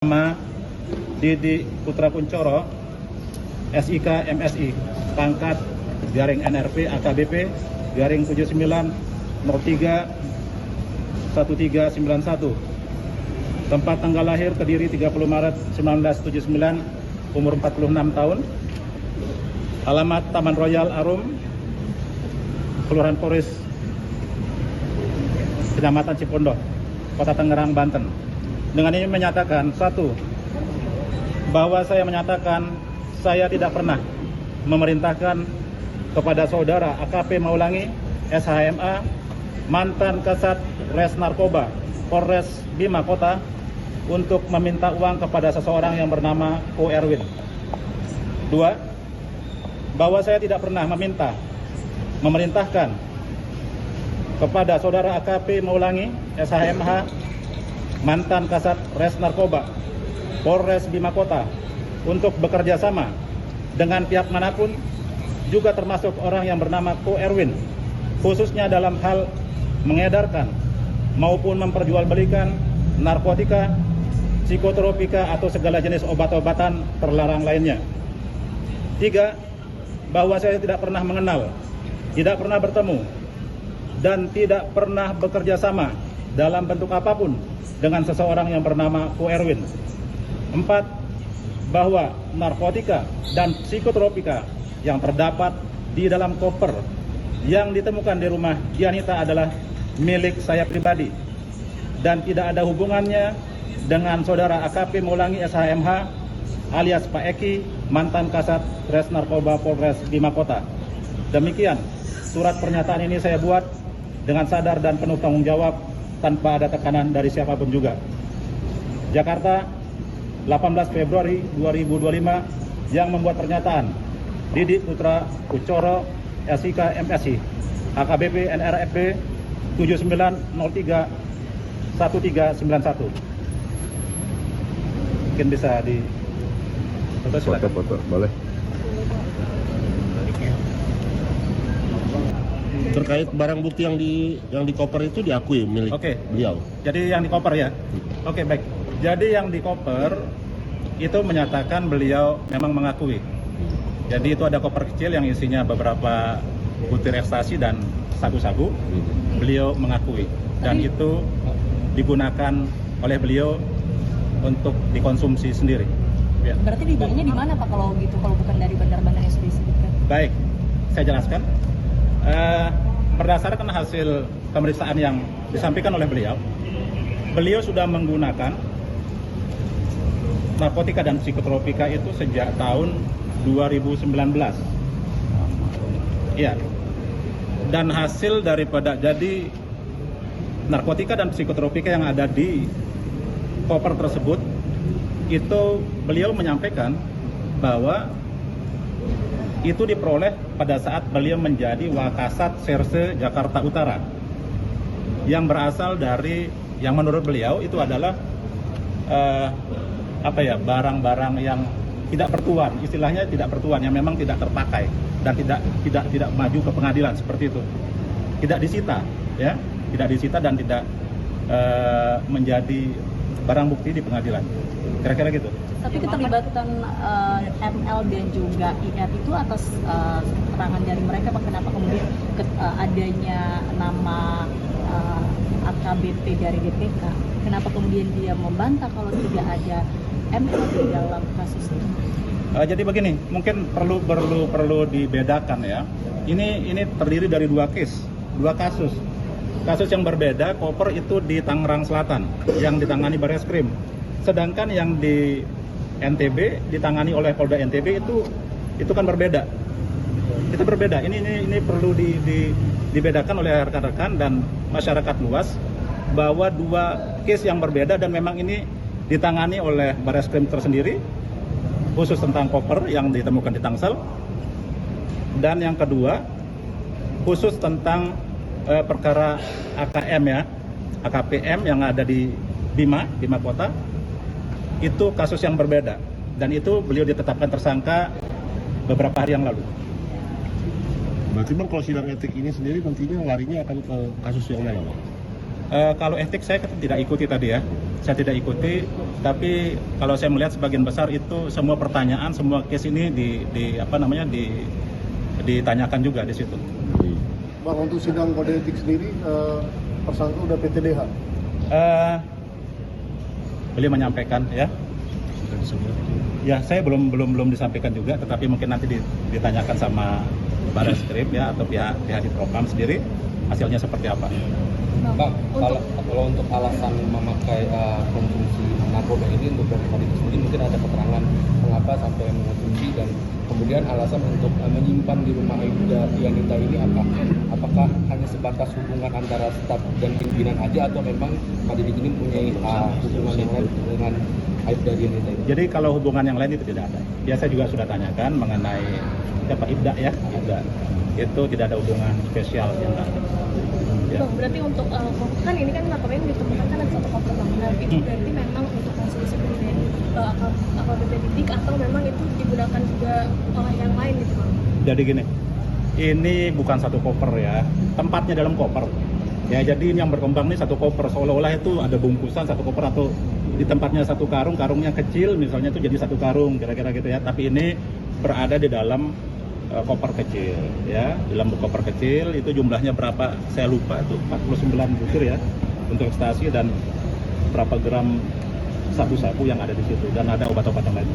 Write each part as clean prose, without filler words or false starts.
Nama Didi Putra Kuncoro, SIK MSI, pangkat garing NRP AKBP garing 7903 1391. Tempat tanggal lahir Kediri 30 Maret 1979, umur 46 tahun. Alamat Taman Royal Arum, Kelurahan Poris, Kecamatan Cipondoh, Kota Tangerang, Banten. Dengan ini menyatakan, satu, bahwa saya menyatakan saya tidak pernah memerintahkan kepada saudara AKP Maulangi, SHMA, mantan Kasat Res Narkoba, Polres Bima Kota, untuk meminta uang kepada seseorang yang bernama Ko Erwin. Dua, bahwa saya tidak pernah memerintahkan kepada saudara AKP Maulangi, SHMH, mantan Kasat Res Narkoba, Polres Bima Kota, untuk bekerja sama dengan pihak manapun, juga termasuk orang yang bernama Ko Erwin, khususnya dalam hal mengedarkan maupun memperjualbelikan narkotika, psikotropika, atau segala jenis obat-obatan terlarang lainnya. Tiga, bahwa saya tidak pernah mengenal, tidak pernah bertemu, dan tidak pernah bekerja sama dalam bentuk apapun dengan seseorang yang bernama Ko Erwin. Empat, bahwa narkotika dan psikotropika yang terdapat di dalam koper yang ditemukan di rumah Dianita adalah milik saya pribadi dan tidak ada hubungannya dengan saudara AKP Maulangi SHMH alias Pak Eki, mantan Kasat Res Narkoba Polres Bima Kota. Demikian surat pernyataan ini saya buat dengan sadar dan penuh tanggung jawab, tanpa ada tekanan dari siapapun juga. Jakarta, 18 Februari 2025, yang membuat pernyataan Didi Putra Kuncoro, SIK MSI, AKBP NRFP 7903 1391. Mungkin bisa di foto, boleh. Terkait barang bukti yang di koper itu diakui milik beliau. Jadi yang di koper ya. Oke, baik. Jadi yang di koper itu menyatakan beliau memang mengakui. Jadi itu ada koper kecil yang isinya beberapa butir ekstasi dan sabu-sabu. Beliau mengakui dan itu digunakan oleh beliau untuk dikonsumsi sendiri. Ya. Berarti dibelinya di mana Pak kalau gitu, kalau bukan dari bandar-bandar yang sudah disebutkan? Baik, saya jelaskan. Berdasarkan hasil pemeriksaan yang disampaikan oleh beliau sudah menggunakan narkotika dan psikotropika itu sejak tahun 2019. Iya. Dan hasil daripada jadi narkotika dan psikotropika yang ada di koper tersebut, itu beliau menyampaikan bahwa itu diperoleh pada saat beliau menjadi Wakasat Serse Jakarta Utara, yang berasal dari, yang menurut beliau itu adalah barang-barang yang tidak bertuan, istilahnya tidak bertuan, yang memang tidak terpakai dan tidak maju ke pengadilan, seperti itu, tidak disita, ya, tidak disita dan tidak menjadi barang bukti di pengadilan, kira-kira gitu. Tapi keterlibatan ML dan juga IR itu atas keterangan dari mereka, Pak, kenapa kemudian adanya nama AKBP dari DPK, kenapa kemudian dia membantah kalau tidak ada ML di dalam kasus ini? Jadi begini, mungkin perlu dibedakan ya. Ini terdiri dari dua kasus. Kasus yang berbeda, koper itu di Tangerang Selatan yang ditangani Barreskrim. Sedangkan yang di NTB ditangani oleh Polda NTB itu kan berbeda. Itu berbeda. Ini perlu dibedakan oleh rekan-rekan dan masyarakat luas bahwa dua case yang berbeda, dan memang ini ditangani oleh Barreskrim tersendiri khusus tentang koper yang ditemukan di Tangsel. Dan yang kedua khusus tentang perkara AKM ya, AKPM yang ada di Bima Kota. Itu kasus yang berbeda, dan itu beliau ditetapkan tersangka beberapa hari yang lalu. Berarti Bang, kalau sidang etik ini sendiri nantinya larinya akan ke kasus yang mana, Bang? Kalau etik saya tidak ikuti tadi ya. saya tidak ikuti, tapi kalau saya melihat sebagian besar itu semua pertanyaan, semua case ini ditanyakan juga di situ. Bang, untuk sidang kode etik sendiri, tersangka udah PTDH? Beliau menyampaikan ya. Ya, saya belum disampaikan juga, tetapi mungkin nanti ditanyakan sama Barreskrim ya atau pihak di Propam sendiri hasilnya seperti apa. Bang, kalau untuk alasan memakai konsumsi narkoba ini untuk dari itu sendiri mungkin ada keterangan mengapa sampai mengonsumsi dan kemudian alasan untuk menyimpan di rumah Aibda Yanita ini apakah hanya sebatas hubungan antara staf dan pimpinan aja atau memang Pak Didik ini mempunyai hubungan yang lain dengan Aibda Yanita ini? Jadi kalau hubungan yang lain itu tidak ada. Ya saya juga sudah tanyakan mengenai siapa Ibda ya, Ibda. Itu tidak ada hubungan spesial yang ada. Ya. Bang, berarti untuk kan ini kan narkoba yang ditemukan kan ada satu koper bang. Nah, itu berarti memang untuk konsumsi pribadi akal Didik atau memang itu digunakan juga oleh yang lain gitu bang? Jadi gini, ini bukan satu koper ya, tempatnya dalam koper. Ya jadi ini yang berkembang ini satu koper, seolah-olah itu ada bungkusan satu koper atau di tempatnya satu karung, karungnya kecil misalnya itu jadi satu karung kira-kira gitu ya. Tapi ini berada di dalam koper kecil ya, dalam koper kecil itu jumlahnya berapa saya lupa, itu 49 butir ya untuk ekstasi dan berapa gram sabu-sabu yang ada di situ dan ada obat-obatan lain.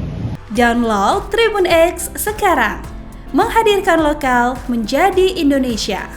Download Tribun X sekarang, menghadirkan lokal menjadi Indonesia.